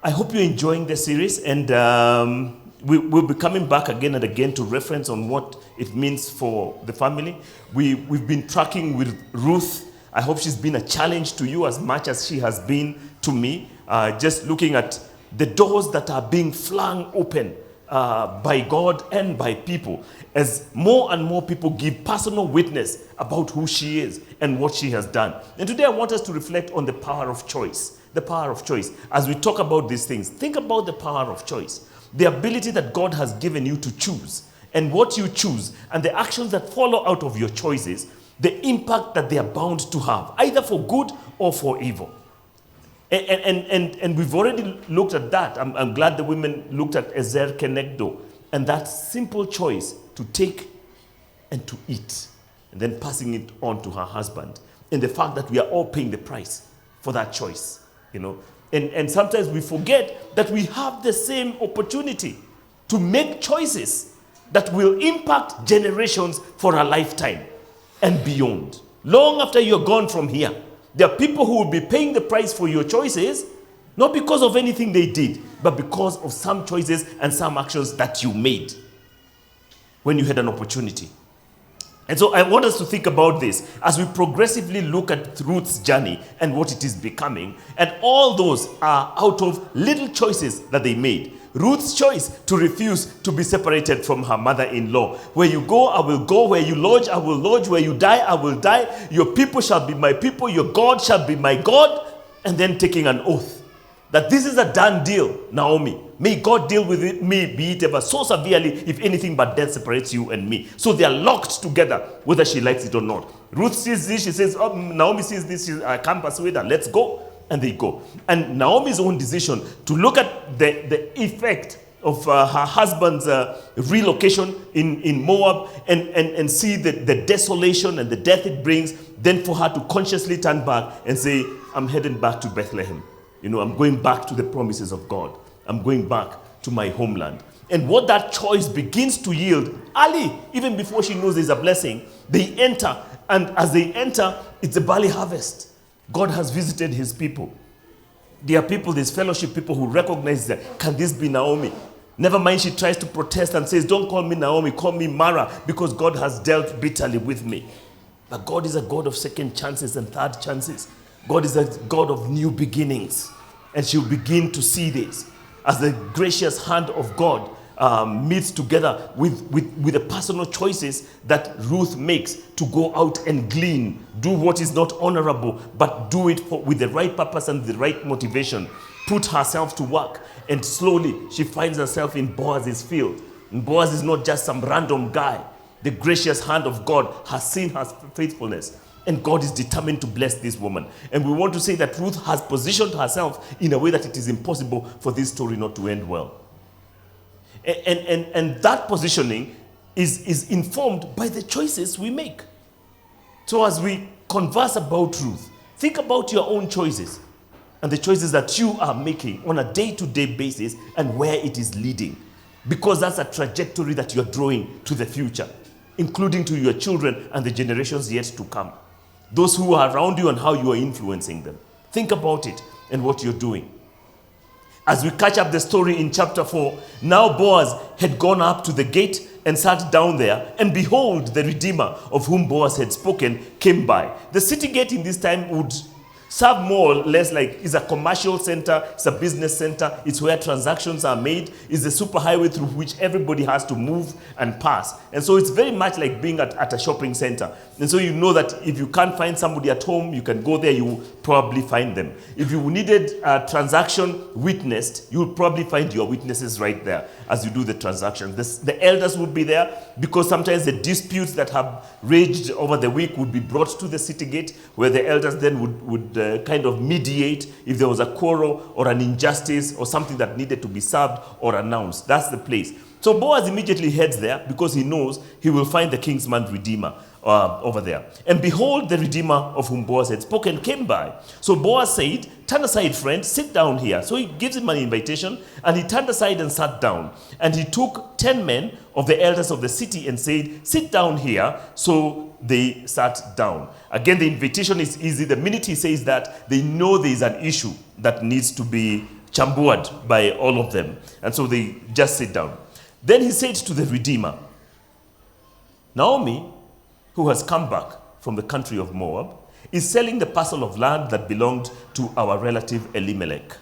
I hope you're enjoying the series, and we'll be coming back again and again to reference on what it means for the family. We've been tracking with Ruth. I hope she's been a challenge to you as much as she has been to me. Just looking at the doors that are being flung open by God and by people, as more and more people give personal witness about who she is and what she has done. And today I want us to reflect on the power of choice. The power of choice. As we talk about these things, think about the power of choice. The ability that God has given you to choose, and what you choose, and the actions that follow out of your choices, the impact that they are bound to have, either for good or for evil. And we've already looked at that. I'm glad the women looked at Ezer Kenegdo, and that simple choice to take and to eat, and then passing it on to her husband, and the fact that we are all paying the price for that choice, you know. And sometimes we forget that we have the same opportunity to make choices that will impact generations for a lifetime and beyond. Long after you're gone from here, there are people who will be paying the price for your choices, not because of anything they did, but because of some choices and some actions that you made when you had an opportunity. And so I want us to think about this as we progressively look at Ruth's journey and what it is becoming. And all those are out of little choices that they made. Ruth's choice to refuse to be separated from her mother-in-law. Where you go, I will go. Where you lodge, I will lodge. Where you die, I will die. Your people shall be my people. Your God shall be my God. And then taking an oath that this is a done deal, Naomi. May God deal with me, be it ever so severely, if anything but death separates you and me. So they are locked together, whether she likes it or not. Ruth sees this, she says, oh, Naomi sees this, I can't persuade her, let's go. And they go. And Naomi's own decision to look at the effect of her husband's relocation in Moab and see the desolation and the death it brings, then for her to consciously turn back and say, I'm heading back to Bethlehem. You know, I'm going back to the promises of God. I'm going back to my homeland. And what that choice begins to yield, early, even before she knows there's a blessing, they enter. And as they enter, it's a barley harvest. God has visited his people. There are people, there's fellowship people who recognize that, can this be Naomi? Never mind, she tries to protest and says, don't call me Naomi, call me Mara, because God has dealt bitterly with me. But God is a God of second chances and third chances. God is a God of new beginnings. And she'll begin to see this as the gracious hand of God meets together with the personal choices that Ruth makes to go out and glean, do what is not honorable, but do it with the right purpose and the right motivation, put herself to work, and slowly she finds herself in Boaz's field. And Boaz is not just some random guy. The gracious hand of God has seen her faithfulness, and God is determined to bless this woman. And we want to say that Ruth has positioned herself in a way that it is impossible for this story not to end well. And that positioning is informed by the choices we make. So as we converse about Ruth, think about your own choices and the choices that you are making on a day-to-day basis and where it is leading. Because that's a trajectory that you're drawing to the future, including to your children and the generations yet to come. Those who are around you and how you are influencing them. Think about it and what you're doing. As we catch up the story in chapter 4, now Boaz had gone up to the gate and sat down there, and behold, the Redeemer of whom Boaz had spoken came by. The city gate in this time would serve more or less like it's a commercial center, it's a business center, it's where transactions are made, it's the superhighway through which everybody has to move and pass. And so it's very much like being at a shopping center. And so you know that if you can't find somebody at home, you can go there, you will probably find them. If you needed a transaction witnessed, you'll probably find your witnesses right there as you do the transaction. The elders will be there because sometimes the disputes that have raged over the week would be brought to the city gate, where the elders then would kind of mediate if there was a quarrel or an injustice or something that needed to be served or announced. That's the place. So Boaz immediately heads there because he knows he will find the kinsman redeemer over there. And behold, the Redeemer of whom Boaz had spoken came by. So Boaz said, turn aside, friend, sit down here. So he gives him an invitation, and he turned aside and sat down. And he took 10 men of the elders of the city and said, sit down here. So they sat down. Again, the invitation is easy. The minute he says that, they know there is an issue that needs to be chambuad by all of them. And so they just sit down. Then he said to the Redeemer, Naomi, who has come back from the country of Moab, is selling the parcel of land that belonged to our relative Elimelech.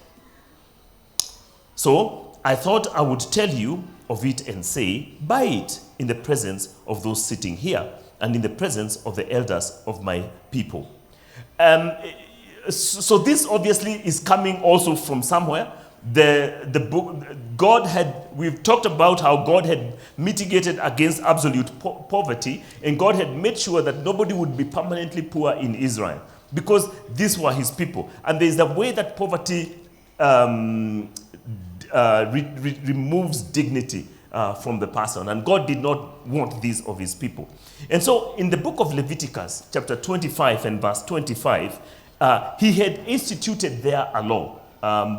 So I thought I would tell you of it and say, buy it in the presence of those sitting here and in the presence of the elders of my people. So this obviously is coming also from somewhere. The book, we've talked about how God had mitigated against absolute poverty, and God had made sure that nobody would be permanently poor in Israel because these were his people. And there's a way that poverty removes dignity from the person, and God did not want this of his people. And so in the book of Leviticus, chapter 25 and verse 25, he had instituted there a law,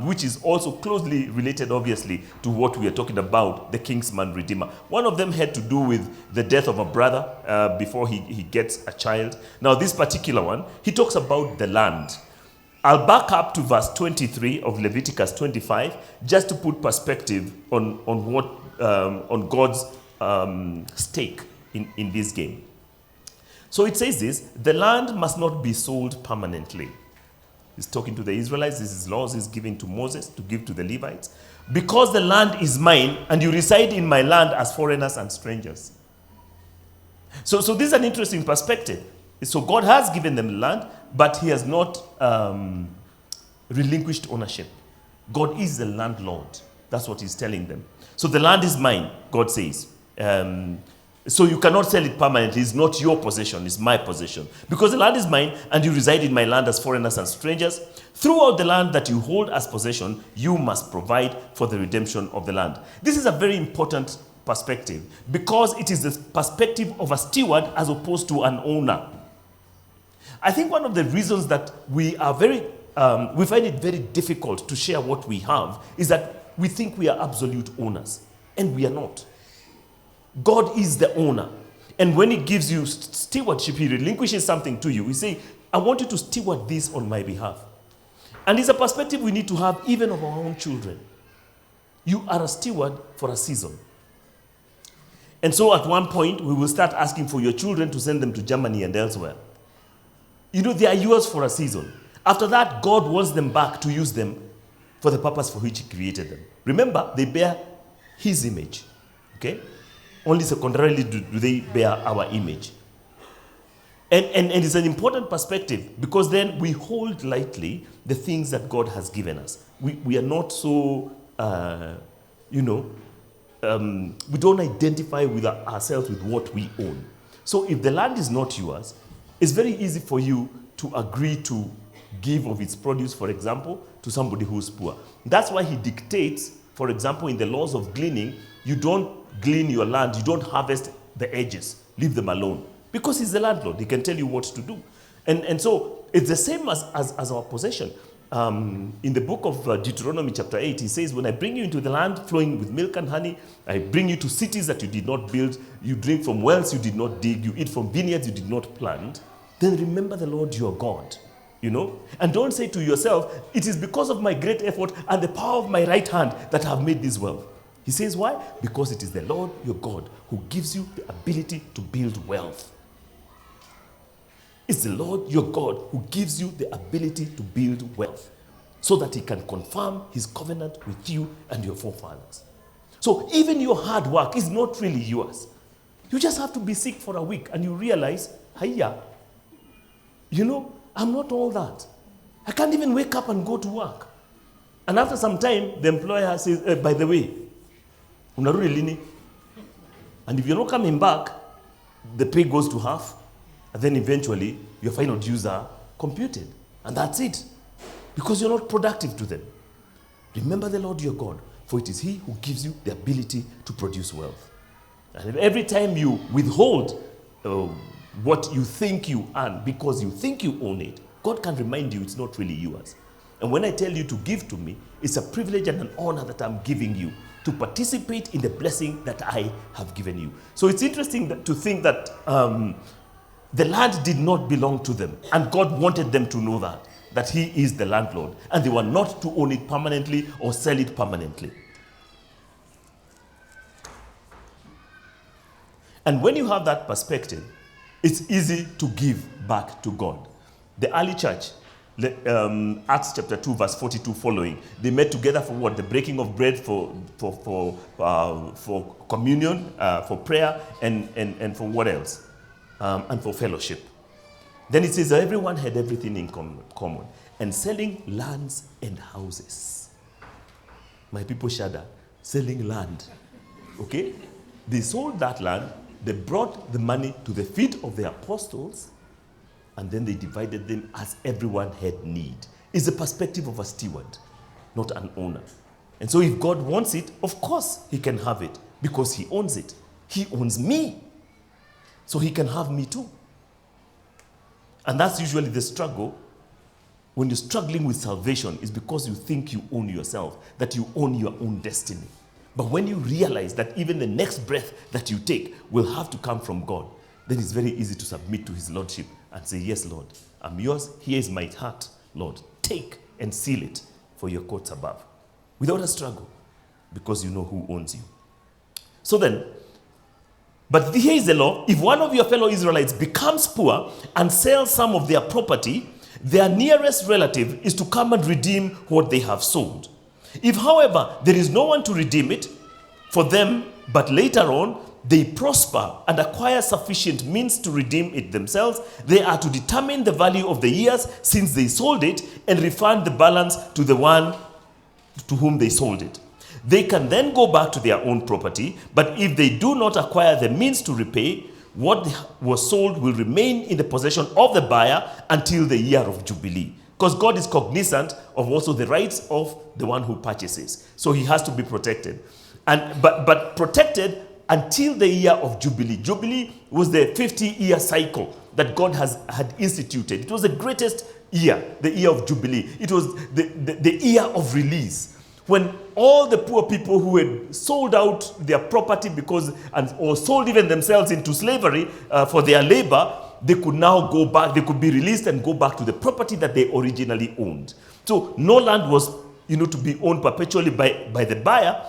which is also closely related, obviously, to what we are talking about, the kinsman redeemer. One of them had to do with the death of a brother before he gets a child. Now, this particular one, he talks about the land. I'll back up to verse 23 of Leviticus 25 just to put perspective on God's stake in this game. So it says this: the land must not be sold permanently. He's talking to the Israelites. This is laws he's giving to Moses to give to the Levites. Because the land is mine, and you reside in my land as foreigners and strangers. So this is an interesting perspective. So God has given them land, but he has not relinquished ownership. God is the landlord. That's what he's telling them. So the land is mine, God says. So you cannot sell it permanently. It's not your possession, it's my possession. Because the land is mine, and you reside in my land as foreigners and strangers. Throughout the land that you hold as possession, you must provide for the redemption of the land. This is a very important perspective, because it is the perspective of a steward as opposed to an owner. I think one of the reasons that we find it very difficult to share what we have is that we think we are absolute owners, and we are not. God is the owner. And when he gives you stewardship, he relinquishes something to you. He says, I want you to steward this on my behalf. And it's a perspective we need to have even of our own children. You are a steward for a season. And so at one point, we will start asking for your children to send them to Germany and elsewhere. You know, they are yours for a season. After that, God wants them back to use them for the purpose for which he created them. Remember, they bear his image. Okay? Only secondarily do they bear our image. And it's an important perspective, because then we hold lightly the things that God has given us. We are not so, we don't identify with ourselves with what we own. So if the land is not yours, it's very easy for you to agree to give of its produce, for example, to somebody who's poor. That's why he dictates, for example, in the laws of gleaning, you don't glean your land, you don't harvest the edges, leave them alone. Because he's the landlord, he can tell you what to do. And so it's the same as our possession. In the book of Deuteronomy chapter 8, he says, when I bring you into the land flowing with milk and honey, I bring you to cities that you did not build, you drink from wells you did not dig, you eat from vineyards you did not plant, then remember the Lord your God. You know? And don't say to yourself, it is because of my great effort and the power of my right hand that I have made this wealth. He says why? Because it is the Lord your God who gives you the ability to build wealth. It's the Lord your God who gives you the ability to build wealth so that he can confirm his covenant with you and your forefathers. So even your hard work is not really yours. You just have to be sick for a week and you realize, hiya, I'm not all that. I can't even wake up and go to work. And after some time, the employer says, by the way, unarudi lini? And if you're not coming back, the pay goes to half. And then eventually, your final dues are computed. And that's it. Because you're not productive to them. Remember the Lord your God, for it is he who gives you the ability to produce wealth. And if every time you withhold what you think you earn because you think you own it, God can remind you it's not really yours. And when I tell you to give to me, it's a privilege and an honor that I'm giving you to participate in the blessing that I have given you. So it's interesting to think that the land did not belong to them, and God wanted them to know that that he is the landlord, and they were not to own it permanently or sell it permanently. And when you have that perspective, it's easy to give back to God. The early church, Acts chapter 2, verse 42 following, they met together for what? The breaking of bread, for communion, for prayer, and for what else? And for fellowship. Then it says that everyone had everything in common, and selling lands and houses. My people shudder. Selling land. Okay? They sold that land, they brought the money to the feet of the apostles, and then they divided them as everyone had need. It's the perspective of a steward, not an owner. And so if God wants it, of course he can have it, because he owns it. He owns me. So he can have me too. And that's usually the struggle. When you're struggling with salvation, is because you think you own yourself, that you own your own destiny. But when you realize that even the next breath that you take will have to come from God, then it's very easy to submit to his lordship and say, yes, Lord, I'm yours. Here is my heart, Lord. Take and seal it for your courts above. Without a struggle, because you know who owns you. So then, but here is the law. If one of your fellow Israelites becomes poor and sells some of their property, their nearest relative is to come and redeem what they have sold. If, however, there is no one to redeem it for them, but later on they prosper and acquire sufficient means to redeem it themselves, they are to determine the value of the years since they sold it and refund the balance to the one to whom they sold it. They can then go back to their own property, but if they do not acquire the means to repay, what was sold will remain in the possession of the buyer until the year of Jubilee. Because God is cognizant of also the rights of the one who purchases. So he has to be protected. But protected until the year of Jubilee. Jubilee was the 50-year cycle that God had instituted. It was the greatest year, the year of Jubilee. It was the year of release. When all the poor people who had sold out their property or sold even themselves into slavery for their labor, they could now go back, they could be released and go back to the property that they originally owned. So no land was, to be owned perpetually by the buyer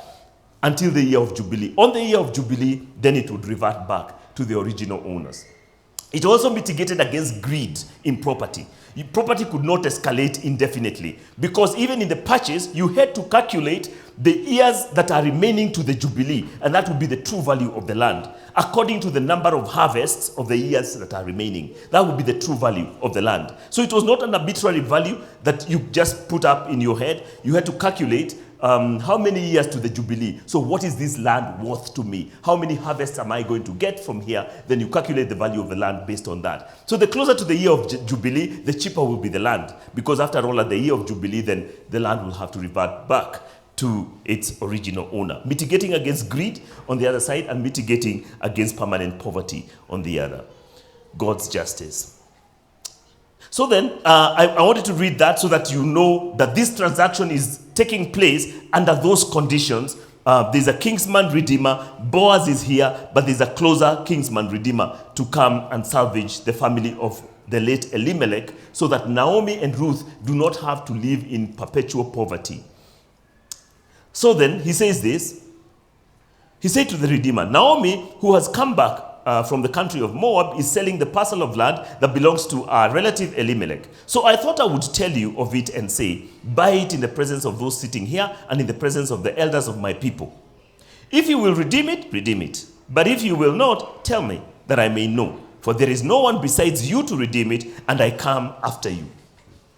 until the year of Jubilee. On the year of Jubilee, then it would revert back to the original owners. It also mitigated against greed in property. Property could not escalate indefinitely, because even in the purchase, you had to calculate the years that are remaining to the Jubilee, and that would be the true value of the land, according to the number of harvests of the years that are remaining. That would be the true value of the land. So it was not an arbitrary value that you just put up in your head. You had to calculate how many years to the Jubilee. So what is this land worth to me? How many harvests am I going to get from here? Then you calculate the value of the land based on that. So the closer to the year of Jubilee, the cheaper will be the land. Because after all, at the year of Jubilee, then the land will have to revert back to its original owner. Mitigating against greed on the other side, and mitigating against permanent poverty on the other. God's justice. So then, I wanted to read that so that you know that this transaction is taking place under those conditions. There's a kinsman redeemer. Boaz is here, but there's a closer kinsman redeemer to come and salvage the family of the late Elimelech, so that Naomi and Ruth do not have to live in perpetual poverty. So then, he says this. He said to the redeemer, Naomi, who has come back from the country of Moab, is selling the parcel of land that belongs to our relative Elimelech. So I thought I would tell you of it and say, buy it in the presence of those sitting here and in the presence of the elders of my people. If you will redeem it, redeem it. But if you will not, tell me, that I may know. For there is no one besides you to redeem it, and I come after you.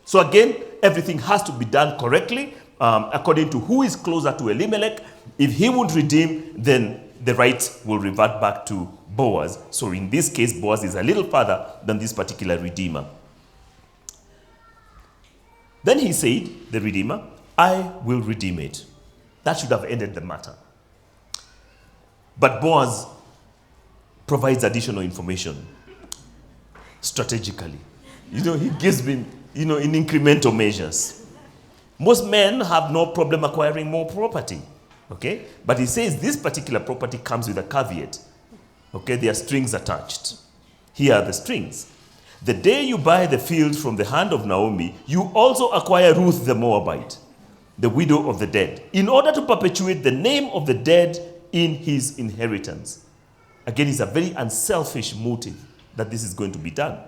So again, everything has to be done correctly, according to who is closer to Elimelech. If he would redeem, then the rights will revert back to Boaz. So in this case, Boaz is a little further than this particular redeemer. Then he said, the redeemer, I will redeem it. That should have ended the matter. But Boaz provides additional information strategically. He gives me, in incremental measures. Most men have no problem acquiring more property. Okay? But he says this particular property comes with a caveat. Okay? There are strings attached. Here are the strings. The day you buy the field from the hand of Naomi, you also acquire Ruth the Moabite, the widow of the dead, in order to perpetuate the name of the dead in his inheritance. Again, it's a very unselfish motive that this is going to be done.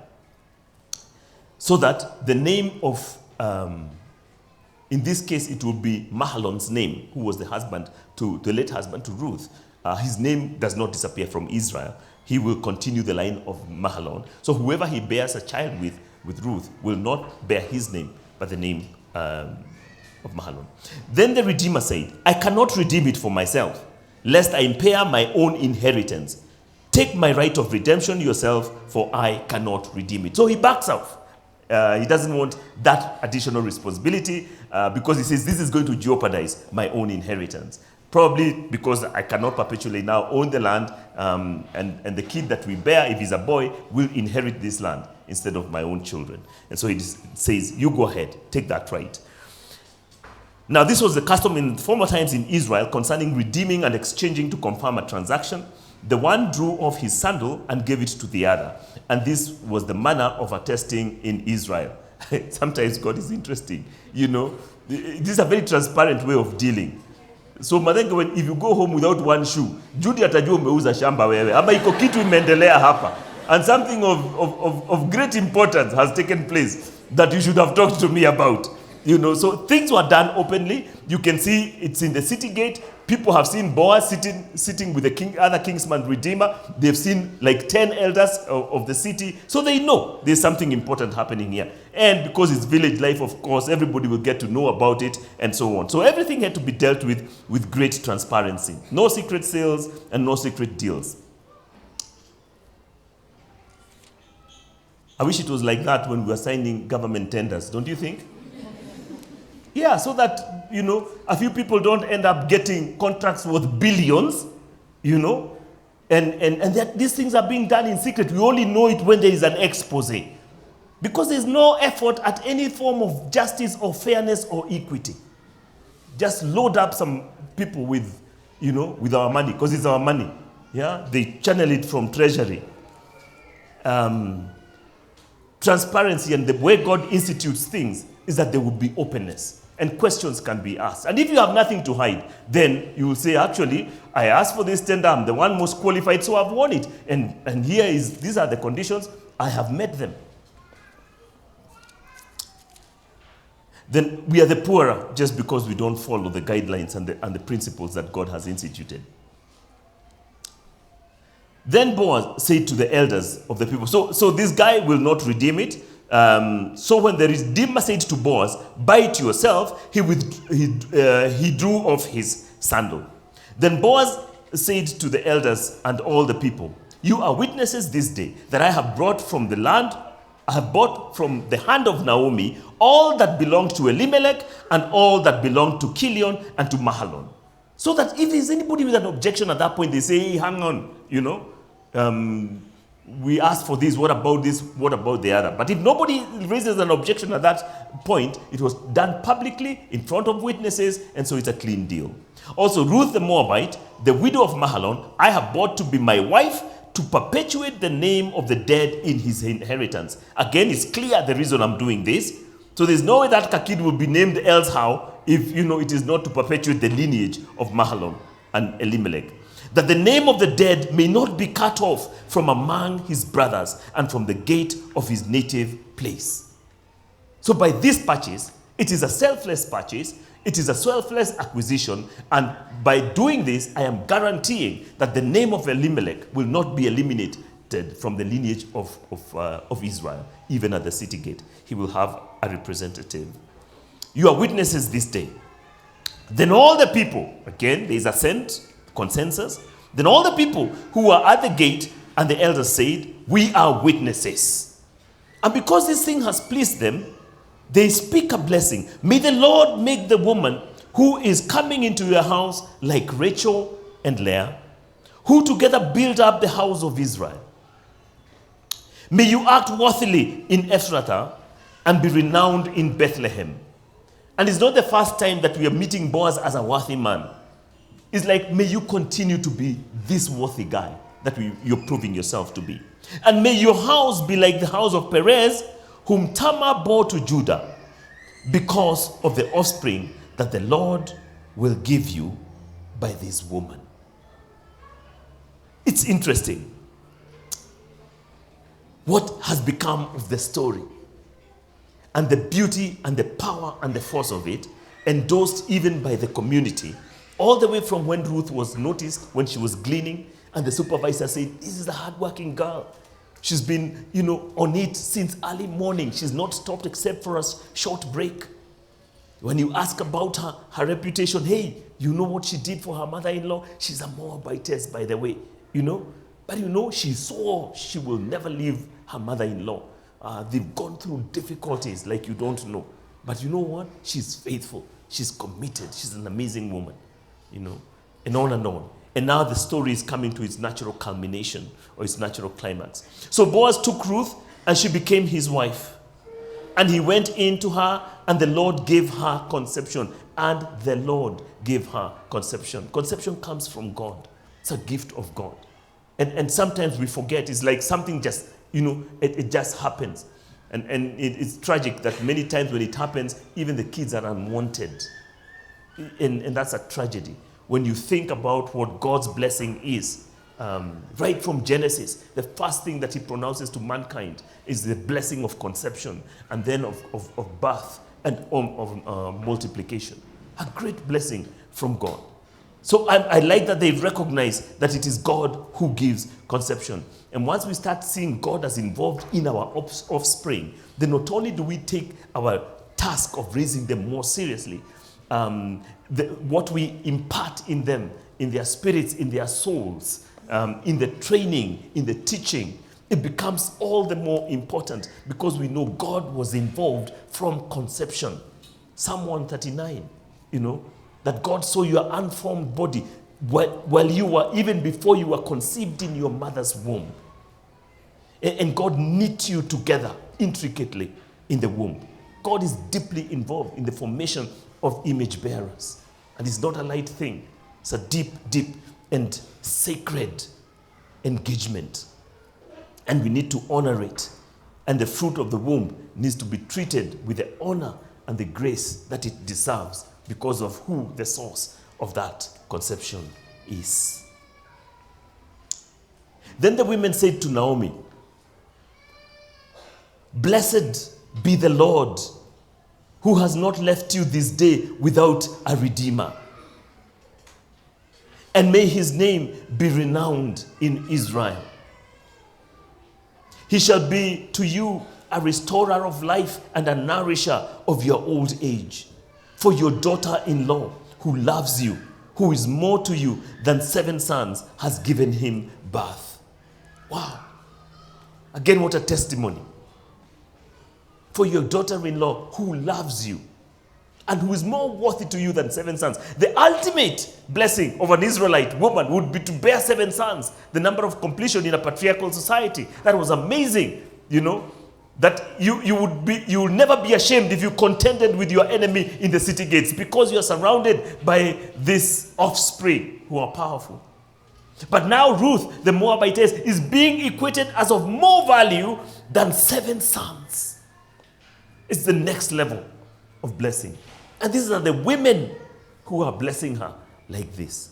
So that the name of, in this case, it will be Mahlon's name, who was the husband to the late husband to Ruth. His name does not disappear from Israel. He will continue the line of Mahlon. So whoever he bears a child with Ruth will not bear his name, but the name of Mahlon. Then the Redeemer said, I cannot redeem it for myself, lest I impair my own inheritance. Take my right of redemption yourself, for I cannot redeem it. So he backs off. He doesn't want that additional responsibility because he says this is going to jeopardize my own inheritance. Probably because I cannot perpetually now own the land, and the kid that we bear, if he's a boy, will inherit this land instead of my own children. And so he says, you go ahead, take that right. Now, this was the custom in former times in Israel concerning redeeming and exchanging to confirm a transaction. The one drew off his sandal and gave it to the other. And this was the manner of attesting in Israel. Sometimes God is interesting. You know, this is a very transparent way of dealing. So madengo, if you go home without one shoe, Judy atajua umeuza shamba wewe. Ama iko kitu imeendelea hapa. And something of great importance has taken place that you should have talked to me about. You know, so things were done openly. You can see it's in the city gate. People have seen Boaz sitting with the other kinsman redeemer. They've seen like 10 elders of the city. So they know there's something important happening here. And because it's village life, of course, everybody will get to know about it and so on. So everything had to be dealt with great transparency. No secret sales and no secret deals. I wish it was like that when we were signing government tenders, don't you think? Yeah, so that, you know, a few people don't end up getting contracts worth billions, you know, and that these things are being done in secret. We only know it when there is an expose. Because there's no effort at any form of justice or fairness or equity. Just load up some people with, you know, with our money, because it's our money. Yeah, they channel it from treasury. Transparency and the way God institutes things is that there will be openness. And questions can be asked. And if you have nothing to hide, then you will say, actually, I asked for this tender, I'm the one most qualified, so I've won it. And these are the conditions, I have met them. Then we are the poorer just because we don't follow the guidelines and the principles that God has instituted. Then Boaz said to the elders of the people, so this guy will not redeem it. So when the Redeemer said to Boaz, buy it yourself, he drew off his sandal. Then Boaz said to the elders and all the people, you are witnesses this day that I have brought from the land, I have bought from the hand of Naomi all that belonged to Elimelech and all that belonged to Chilion and to Mahlon. So that if there's anybody with an objection at that point, they say, hey, hang on, you know, we asked for this, what about this, what about the other? But if nobody raises an objection at that point, it was done publicly in front of witnesses, and so it's a clean deal. Also, Ruth the Moabite, the widow of Mahlon, I have bought to be my wife to perpetuate the name of the dead in his inheritance. Again, it's clear the reason I'm doing this. So there's no way that Kakid will be named else how if, you know, it is not to perpetuate the lineage of Mahlon and Elimelech. That the name of the dead may not be cut off from among his brothers and from the gate of his native place. So by this purchase, it is a selfless purchase, it is a selfless acquisition, and by doing this, I am guaranteeing that the name of Elimelech will not be eliminated from the lineage of Israel, even at the city gate. He will have a representative. You are witnesses this day. Then all the people, again, there is assent, consensus. Then all the people who were at the gate and the elders said, we are witnesses. And because this thing has pleased them, they speak a blessing. May the Lord make the woman who is coming into your house like Rachel and Leah, who together build up the house of Israel. May you act worthily in Ephrathah and be renowned in Bethlehem. And it's not the first time that we are meeting Boaz as a worthy man. It's like, may you continue to be this worthy guy that you're proving yourself to be. And may your house be like the house of Perez, whom Tamar bore to Judah, because of the offspring that the Lord will give you by this woman. It's interesting what has become of the story, and the beauty and the power and the force of it, endorsed even by the community, all the way from when Ruth was noticed, when she was gleaning, and the supervisor said, this is a hardworking girl. She's been, on it since early morning. She's not stopped except for a short break. When you ask about her reputation, hey, you know what she did for her mother-in-law? She's a Moabitess, by the way, But she swore she will never leave her mother-in-law. They've gone through difficulties like you don't know. But you know what? She's faithful. She's committed. She's an amazing woman, and on and on. And now the story is coming to its natural culmination or its natural climax. So Boaz took Ruth and she became his wife. And he went in to her and the Lord gave her conception. And the Lord gave her conception. Conception comes from God. It's a gift of God. And sometimes we forget. It's like something just, it just happens. And it's tragic that many times when it happens, even the kids are unwanted. And that's a tragedy. When you think about what God's blessing is, right from Genesis, the first thing that he pronounces to mankind is the blessing of conception, and then of birth and of multiplication. A great blessing from God. So I like that they recognize that it is God who gives conception. And once we start seeing God as involved in our offspring, then not only do we take our task of raising them more seriously, what we impart in them, in their spirits, in their souls, in the training, in the teaching, it becomes all the more important because we know God was involved from conception. Psalm 139, that God saw your unformed body while you were, even before you were conceived in your mother's womb. And God knit you together intricately in the womb. God is deeply involved in the formation of image bearers. And it's not a light thing. It's a deep, deep and sacred engagement. And we need to honor it. And the fruit of the womb needs to be treated with the honor and the grace that it deserves because of who the source of that conception is. Then the women said to Naomi, "Blessed be the Lord, who has not left you this day without a redeemer. And may his name be renowned in Israel. He shall be to you a restorer of life and a nourisher of your old age. For your daughter-in-law, who loves you, who is more to you than 7 sons, has given him birth." Wow. Again, what a testimony. For your daughter-in-law who loves you and who is more worthy to you than 7 sons. The ultimate blessing of an Israelite woman would be to bear 7 sons, the number of completion in a patriarchal society. That was amazing, that you will never be ashamed if you contended with your enemy in the city gates because you are surrounded by this offspring who are powerful. But now Ruth, the Moabitess, is being equated as of more value than 7 sons. It's the next level of blessing. And these are the women who are blessing her like this.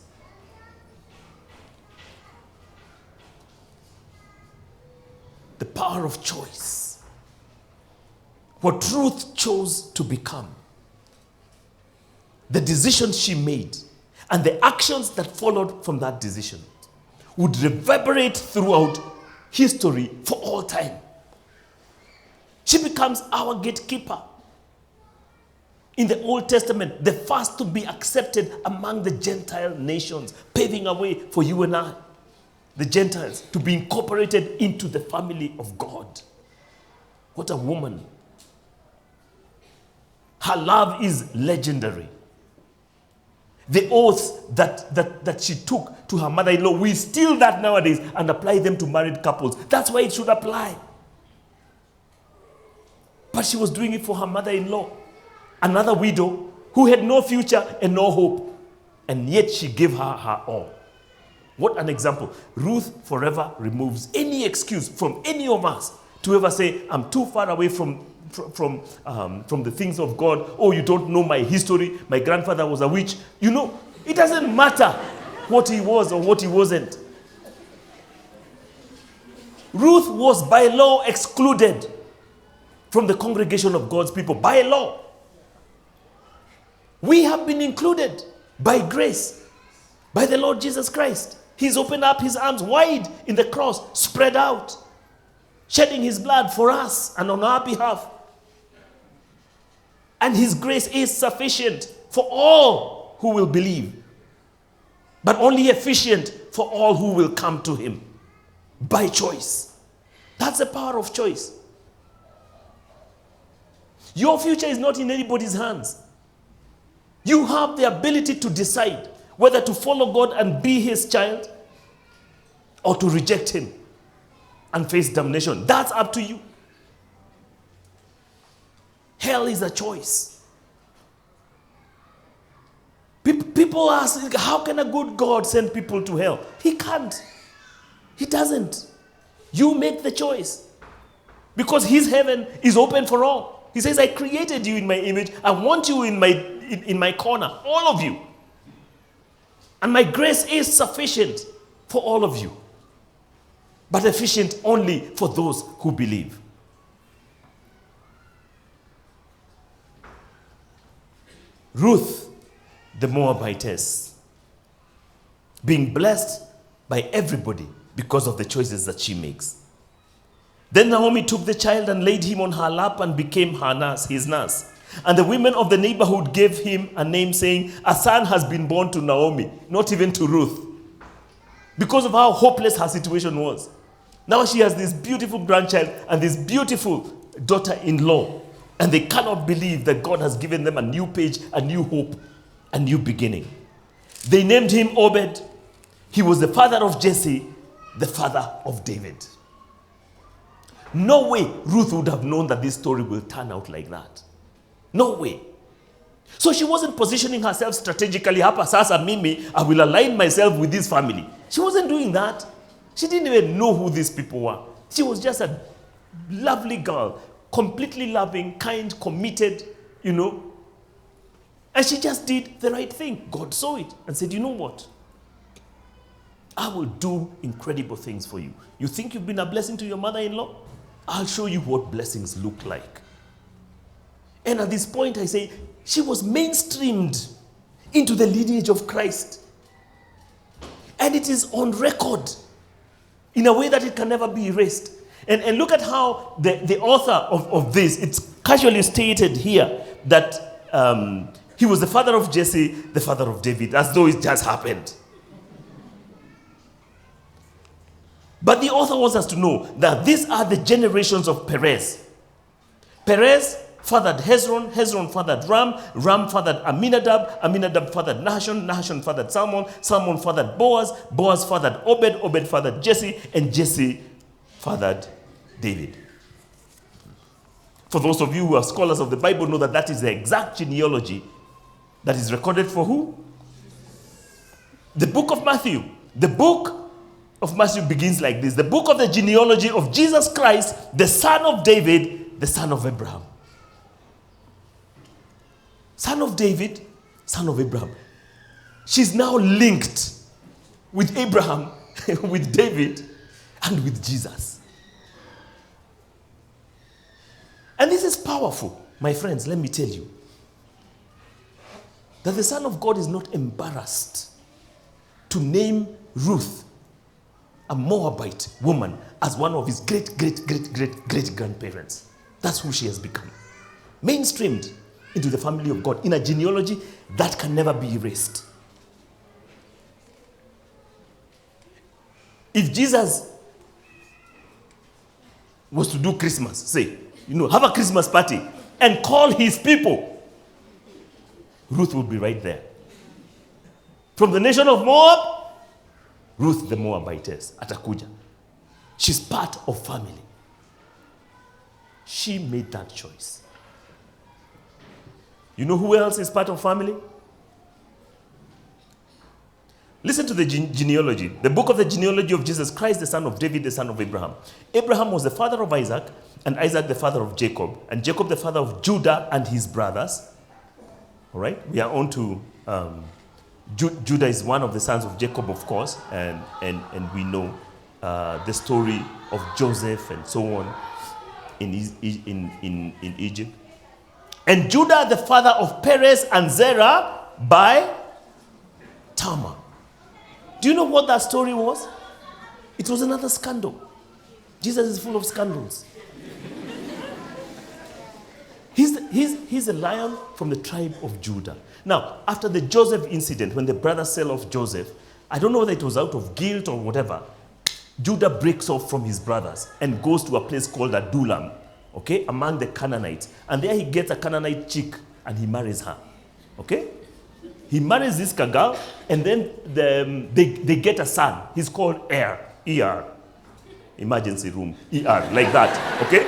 The power of choice. What Ruth chose to become. The decisions she made and the actions that followed from that decision would reverberate throughout history for all time. She becomes our gatekeeper. In the Old Testament, the first to be accepted among the Gentile nations, paving a way for you and I, the Gentiles, to be incorporated into the family of God. What a woman. Her love is legendary. The oaths that she took to her mother-in-law, we steal that nowadays and apply them to married couples. That's why it should apply. But she was doing it for her mother-in-law, another widow who had no future and no hope. And yet she gave her all. What an example. Ruth forever removes any excuse from any of us to ever say, I'm too far away from the things of God. Oh, you don't know my history. My grandfather was a witch. You know, it doesn't matter what he was or what he wasn't. Ruth was by law excluded from the congregation of God's people. By law. We have been included by grace, by the Lord Jesus Christ. He's opened up his arms wide in the cross, spread out, shedding his blood for us and on our behalf. And his grace is sufficient for all who will believe, but only efficient for all who will come to him by choice. That's the power of choice. Your future is not in anybody's hands. You have the ability to decide whether to follow God and be his child or to reject him and face damnation. That's up to you. Hell is a choice. People ask, how can a good God send people to hell? He can't. He doesn't. You make the choice. Because his heaven is open for all. He says, I created you in my image. I want you in my corner. All of you. And my grace is sufficient for all of you. But efficient only for those who believe. Ruth, the Moabitess, being blessed by everybody because of the choices that she makes. Then Naomi took the child and laid him on her lap and became her nurse, his nurse. And the women of the neighborhood gave him a name, saying, a son has been born to Naomi, not even to Ruth, because of how hopeless her situation was. Now she has this beautiful grandchild and this beautiful daughter-in-law, and they cannot believe that God has given them a new page, a new hope, a new beginning. They named him Obed. He was the father of Jesse, the father of David. No way Ruth would have known that this story will turn out like that. No way. So she wasn't positioning herself strategically. Hapa sasa mimi, I will align myself with this family. She wasn't doing that. She didn't even know who these people were. She was just a lovely girl, completely loving, kind, committed, you know. And she just did the right thing. God saw it and said, you know what? I will do incredible things for you. You think you've been a blessing to your mother-in-law? I'll show you what blessings look like. And at this point, I say, she was mainstreamed into the lineage of Christ. And it is on record in a way that it can never be erased. And look at how the author of this, it's casually stated here that he was the father of Jesse, the father of David, as though it just happened. But the author wants us to know that these are the generations of Perez. Perez fathered Hezron, Hezron fathered Ram, Ram fathered Aminadab, Aminadab fathered Nahshon, Nahshon fathered Salmon, Salmon fathered Boaz, Boaz fathered Obed, Obed fathered Jesse, and Jesse fathered David. For those of you who are scholars of the Bible, know that that is the exact genealogy that is recorded for who? The book of Matthew. The book of Matthew begins like this. The book of the genealogy of Jesus Christ, the son of David, the son of Abraham. Son of David, son of Abraham. She's now linked with Abraham, with David, and with Jesus. And this is powerful, my friends, let me tell you. That the Son of God is not embarrassed to name Ruth, a Moabite woman, as one of his great grandparents. That's who she has become. Mainstreamed into the family of God in a genealogy that can never be erased. If Jesus was to do Christmas, say, have a Christmas party and call his people, Ruth would be right there. From the nation of Moab, Ruth the Moabitess, atakuja. She's part of family. She made that choice. You know who else is part of family? Listen to the genealogy. The book of the genealogy of Jesus Christ, the son of David, the son of Abraham. Abraham was the father of Isaac, and Isaac the father of Jacob, and Jacob the father of Judah and his brothers. All right, we are on to Judah is one of the sons of Jacob, of course, and we know the story of Joseph and so on in Egypt. And Judah the father of Perez and Zerah by Tamar. Do you know what that story was? It was another scandal. Jesus is full of scandals. He's a lion from the tribe of Judah. Now, after the Joseph incident, when the brothers sell off Joseph, I don't know whether it was out of guilt or whatever, Judah breaks off from his brothers and goes to a place called Adullam, okay, among the Canaanites. And there he gets a Canaanite chick and he marries her, okay? He marries this girl, and then they get a son. He's called Er. Emergency room, ER, like that, okay?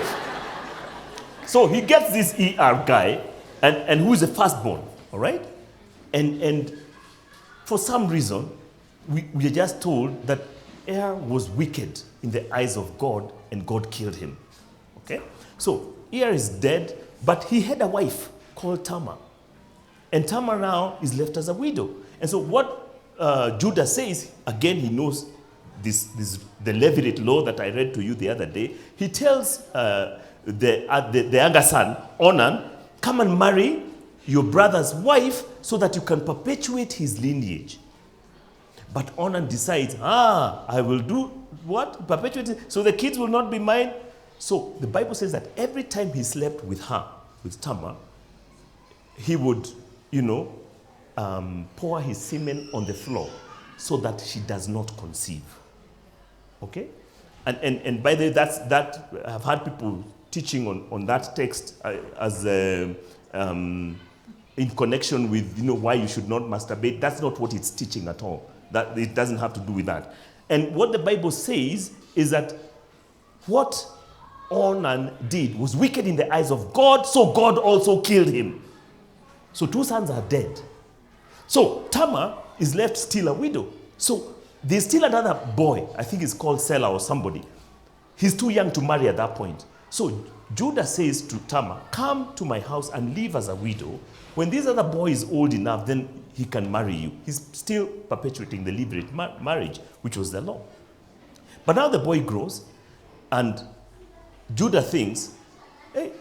So he gets this ER guy, and who is a firstborn, all right? And for some reason, we are just told that Er was wicked in the eyes of God, and God killed him, okay? So Er is dead, but he had a wife called Tamar. And Tamar now is left as a widow. And so what Judah says, again, he knows the Levirate law that I read to you the other day. He tells the younger son, Onan, come and marry your brother's wife so that you can perpetuate his lineage. But Onan decides, I will do what? Perpetuate it. So the kids will not be mine. So the Bible says that every time he slept with her, with Tamar, he would pour his semen on the floor so that she does not conceive. Okay? And by the way, I've had people teaching on that text as in connection with why you should not masturbate. That's not what it's teaching at all. That it doesn't have to do with that. And what the Bible says is that what Onan did was wicked in the eyes of God, so God also killed him. So 2 sons are dead. So Tamar is left still a widow. So there's still another boy, I think it's called Selah or somebody. He's too young to marry at that point. So Judah says to Tamar, come to my house and live as a widow. When this other boy is old enough, then he can marry you. He's still perpetuating the levirate marriage, which was the law. But now the boy grows, and Judah thinks, hey,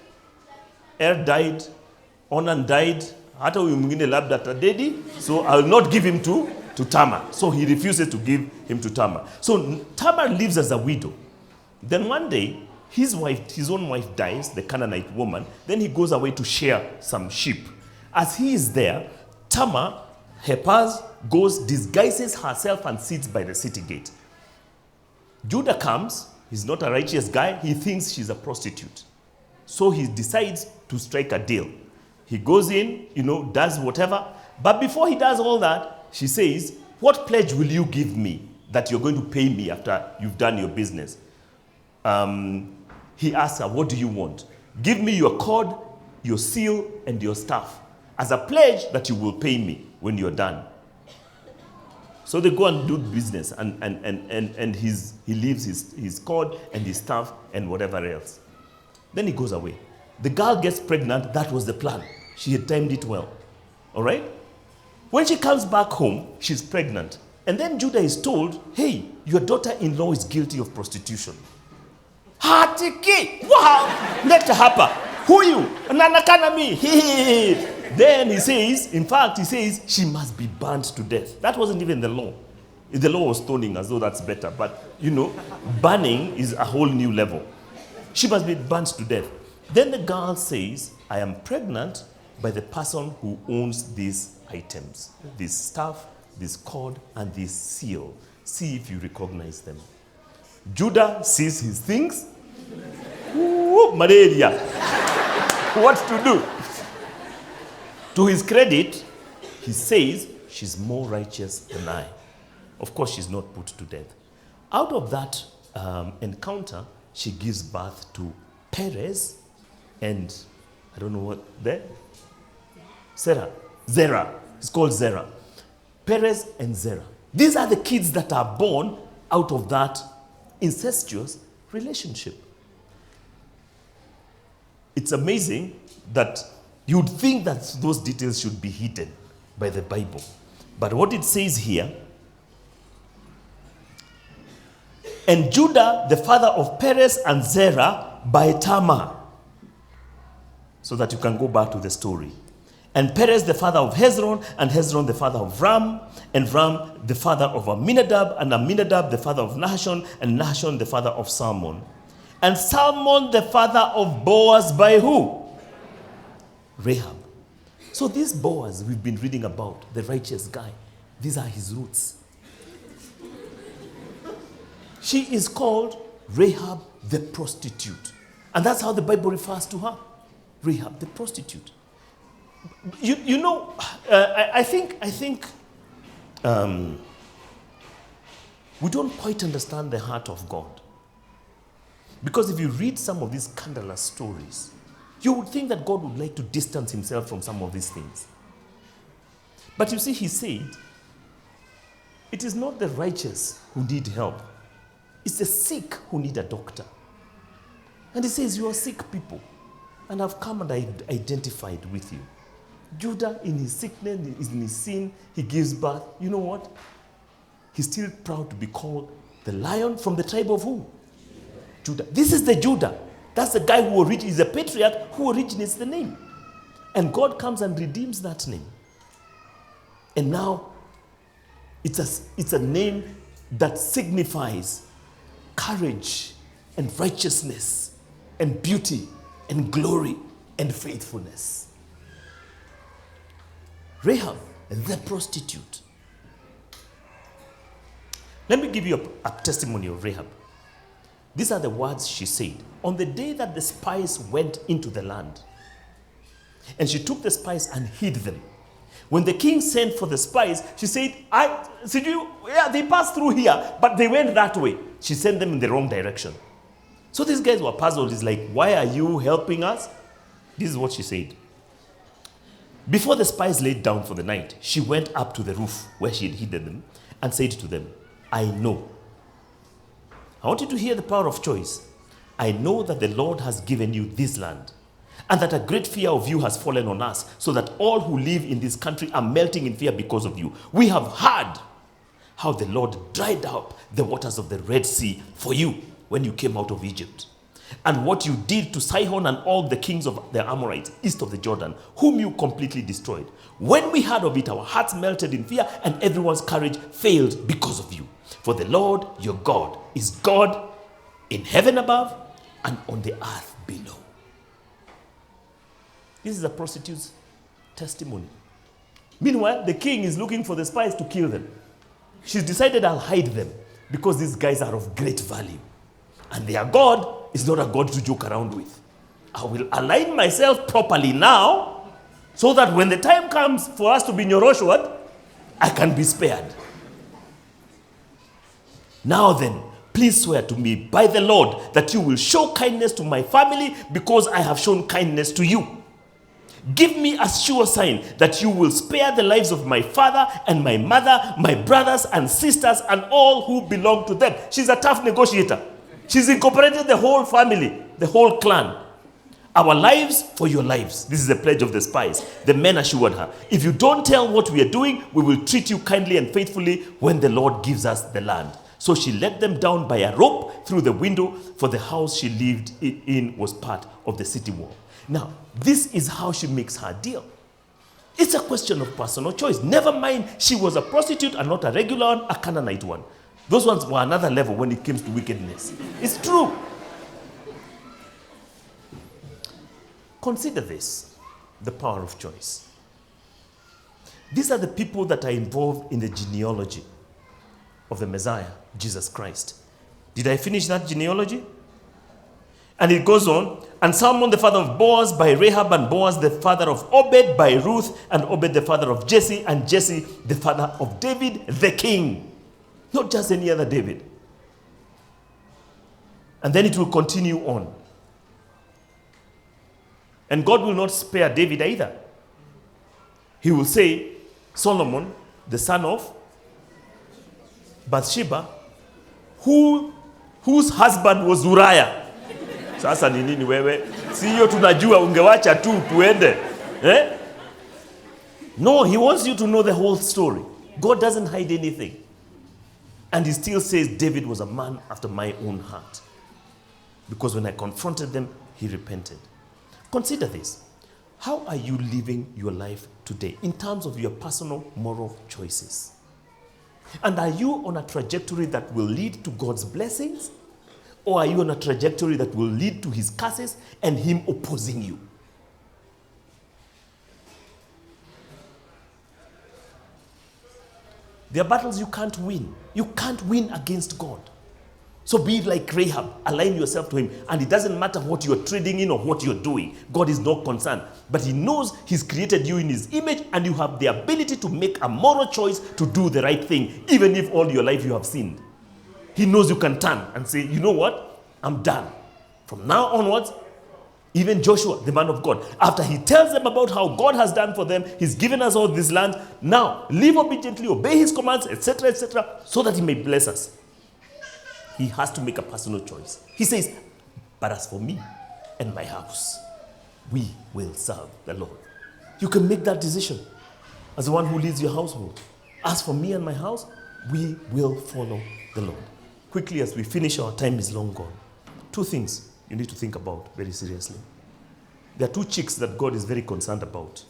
died, Onan died, hata huyu mwingine labda atadedi, so I will not give him to Tamar. So he refuses to give him to Tamar. So Tamar lives as a widow. Then one day, his own wife dies, the Canaanite woman. Then he goes away to shear some sheep. As he is there, Tamar, her purse, goes, disguises herself and sits by the city gate. Judah comes. He's not a righteous guy. He thinks she's a prostitute. So he decides to strike a deal. He goes in, does whatever. But before he does all that, she says, what pledge will you give me that you're going to pay me after you've done your business? He asks her, what do you want? Give me your cord, your seal, and your staff as a pledge that you will pay me when you're done. So they go and do business, and he leaves his cord and his staff and whatever else. Then he goes away. The girl gets pregnant. That was the plan. She had timed it well. All right? When she comes back home, she's pregnant. And then Judah is told, hey, your daughter-in-law is guilty of prostitution. Hatiki! Wow! Let her happen. Who you? Nanakana me. Then he says, she must be burnt to death. That wasn't even the law. The law was stoning, as though that's better. But, burning is a whole new level. She must be burnt to death. Then the girl says, I am pregnant by the person who owns these items, this staff, this cord, and this seal. See if you recognize them. Judah sees his things. Ooh, malaria. What to do? To his credit, he says, she's more righteous than I. Of course, she's not put to death. Out of that encounter, she gives birth to Perez and, I don't know what, there? Zerah. It's called Zerah. Perez and Zerah. These are the kids that are born out of that incestuous relationship. It's amazing that you'd think that those details should be hidden by the Bible. But what it says here, and Judah, the father of Perez and Zerah, by Tamar. So that you can go back to the story. And Perez, the father of Hezron, and Hezron, the father of Ram, and Ram, the father of Amminadab, and Amminadab, the father of Nahshon, and Nahshon, the father of Salmon. And Salmon, the father of Boaz, by who? Rahab. So this Boaz we've been reading about, the righteous guy, these are his roots. She is called Rahab the prostitute. And that's how the Bible refers to her. Rahab the prostitute. You know, I think we don't quite understand the heart of God. Because if you read some of these scandalous stories, you would think that God would like to distance himself from some of these things. But you see, he said, it is not the righteous who need help. It's the sick who need a doctor. And he says, you are sick people. And I've come and I've identified with you. Judah, in his sickness, in his sin, he gives birth. You know what? He's still proud to be called the lion from the tribe of who? Judah. This is the Judah. That's the guy who is the patriarch who originates the name. And God comes and redeems that name. And now, it's a name that signifies courage and righteousness and beauty and glory and faithfulness. Rahab, the prostitute. Let me give you a testimony of Rahab. These are the words she said. On the day that the spies went into the land, and she took the spies and hid them. When the king sent for the spies, she said, they passed through here, but they went that way. She sent them in the wrong direction. So these guys were puzzled. It's like, why are you helping us? This is what she said. Before the spies laid down for the night, she went up to the roof where she had hidden them and said to them, I know. I want you to hear the power of choice. I know that the Lord has given you this land, and that a great fear of you has fallen on us, so that all who live in this country are melting in fear because of you. We have heard how the Lord dried up the waters of the Red Sea for you when you came out of Egypt, and what you did to Sihon and all the kings of the Amorites east of the Jordan, whom you completely destroyed. When we heard of it, our hearts melted in fear, and everyone's courage failed because of you. For the Lord your God is God in heaven above and on the earth below. This is a prostitute's testimony. Meanwhile, the king is looking for the spies to kill them. She's decided, I'll hide them because these guys are of great value. And their God is not a God to joke around with. I will align myself properly now so that when the time comes for us to be Nyoroshwat, I can be spared. Now then, please swear to me by the Lord that you will show kindness to my family because I have shown kindness to you. Give me a sure sign that you will spare the lives of my father and my mother, my brothers and sisters, and all who belong to them. She's a tough negotiator. She's incorporated the whole family, the whole clan. Our lives for your lives. This is the pledge of the spies. The men assured her, if you don't tell what we are doing, we will treat you kindly and faithfully when the Lord gives us the land. So she let them down by a rope through the window, for the house she lived in was part of the city wall. Now, this is how she makes her deal. It's a question of personal choice. Never mind, she was a prostitute and not a regular one, a Canaanite one. Those ones were another level when it comes to wickedness. It's true. Consider this, the power of choice. These are the people that are involved in the genealogy of the Messiah, Jesus Christ. Did I finish that genealogy? And it goes on, and Salmon the father of Boaz by Rahab, and Boaz the father of Obed by Ruth, and Obed the father of Jesse, and Jesse the father of David the king. Not just any other David. And then it will continue on. And God will not spare David either. He will say, Solomon, the son of Bathsheba, whose husband was Uriah. Sasa ni nini wewe? Si hiyo tunajua, ungewacha tu tuende. Eh? No, he wants you to know the whole story. God doesn't hide anything. And he still says David was a man after my own heart. Because when I confronted them, he repented. Consider this. How are you living your life today in terms of your personal moral choices? And are you on a trajectory that will lead to God's blessings? Or are you on a trajectory that will lead to his curses and him opposing you? There are battles you can't win. You can't win against God. So be like Rahab, align yourself to him. And it doesn't matter what you're trading in or what you're doing. God is not concerned. But he knows he's created you in his image and you have the ability to make a moral choice to do the right thing, even if all your life you have sinned. He knows you can turn and say, you know what? I'm done. From now onwards, even Joshua, the man of God, after he tells them about how God has done for them, he's given us all this land. Now, live obediently, obey his commands, etc., so that he may bless us. He has to make a personal choice. He says, but as for me and my house, we will serve the Lord. You can make that decision as the one who leads your household. As for me and my house, we will follow the Lord. Quickly, as we finish, our time is long gone. Two things you need to think about very seriously. There are two chicks that God is very concerned about.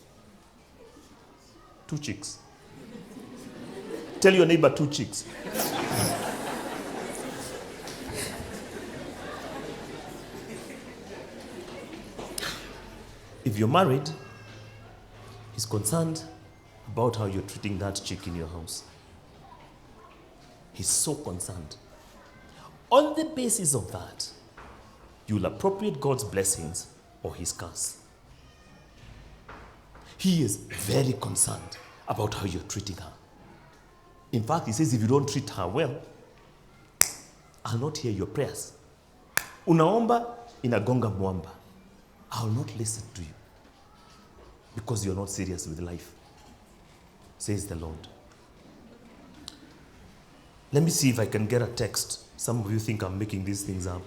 Two chicks. Tell your neighbor, two chicks. If you're married, he's concerned about how you're treating that chick in your house. He's so concerned. On the basis of that, you'll appropriate God's blessings or his curse. He is very concerned about how you're treating her. In fact, he says if you don't treat her well, I'll not hear your prayers. Unaomba inagonga mwamba. I will not listen to you because you're not serious with life, says the Lord. Let me see if I can get a text. Some of you think I'm making these things up.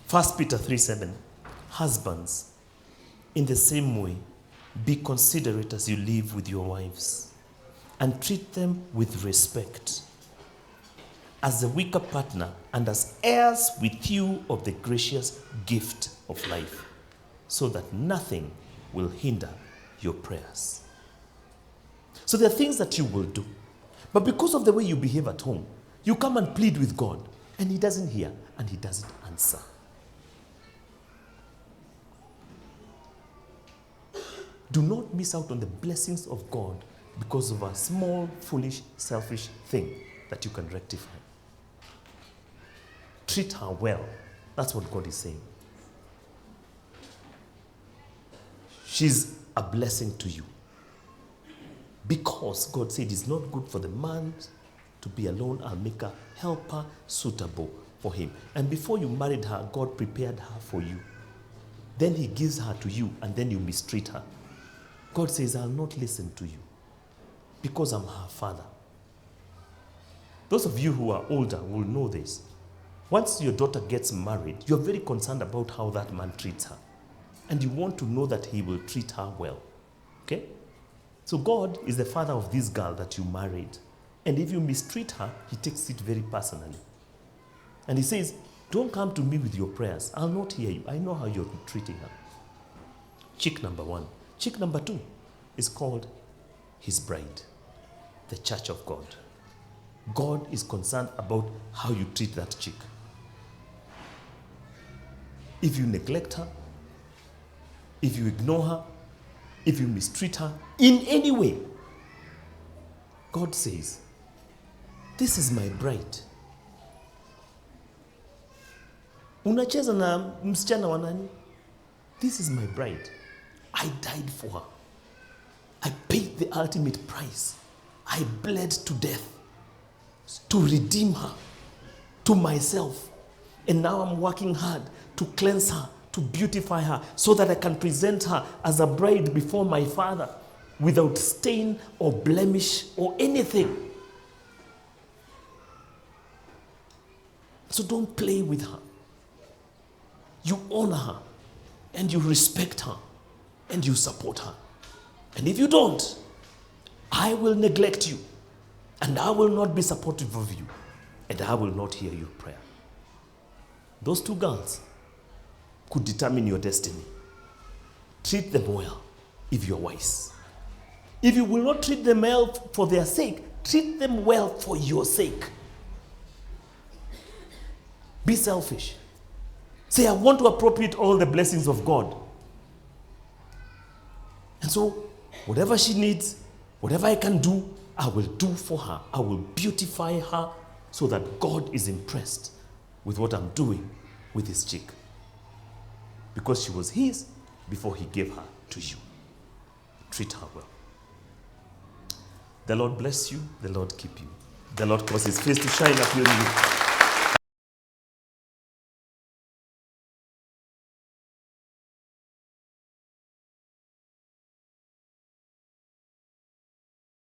1 Peter 3:7. Husbands, in the same way, be considerate as you live with your wives, and treat them with respect, as the weaker partner and as heirs with you of the gracious gift of life, so that nothing will hinder your prayers. So there are things that you will do, but because of the way you behave at home, you come and plead with God, and he doesn't hear and he doesn't answer. Do not miss out on the blessings of God because of a small, foolish, selfish thing that you can rectify. Treat her well. That's what God is saying. She's a blessing to you. Because God said it's not good for the man to be alone. I'll make a helper suitable for him. And before you married her, God prepared her for you. Then he gives her to you, and then you mistreat her. God says, I'll not listen to you because I'm her father. Those of you who are older will know this. Once your daughter gets married, you're very concerned about how that man treats her. And you want to know that he will treat her well. Okay? So God is the father of this girl that you married. And if you mistreat her, he takes it very personally. And he says, don't come to me with your prayers. I'll not hear you. I know how you're treating her. Chick number one. Chick number two is called his bride, the church of God. God is concerned about how you treat that chick. If you neglect her, if you ignore her, if you mistreat her in any way, God says, this is my bride. Unacheza na msichana wa nani? This is my bride. I died for her. I paid the ultimate price. I bled to death to redeem her to myself. And now I'm working hard to cleanse her, to beautify her so that I can present her as a bride before my Father without stain or blemish or anything. So don't play with her. You honor her and you respect her and you support her. And if you don't, I will neglect you and I will not be supportive of you and I will not hear your prayer. Those two girls could determine your destiny. Treat them well if you're wise. If you will not treat them well for their sake, treat them well for your sake. Be selfish. Say, I want to appropriate all the blessings of God. And so, whatever she needs, whatever I can do, I will do for her. I will beautify her so that God is impressed with what I'm doing with his chick. Because she was his before he gave her to you. Treat her well. The Lord bless you. The Lord keep you. The Lord cause his face to shine upon you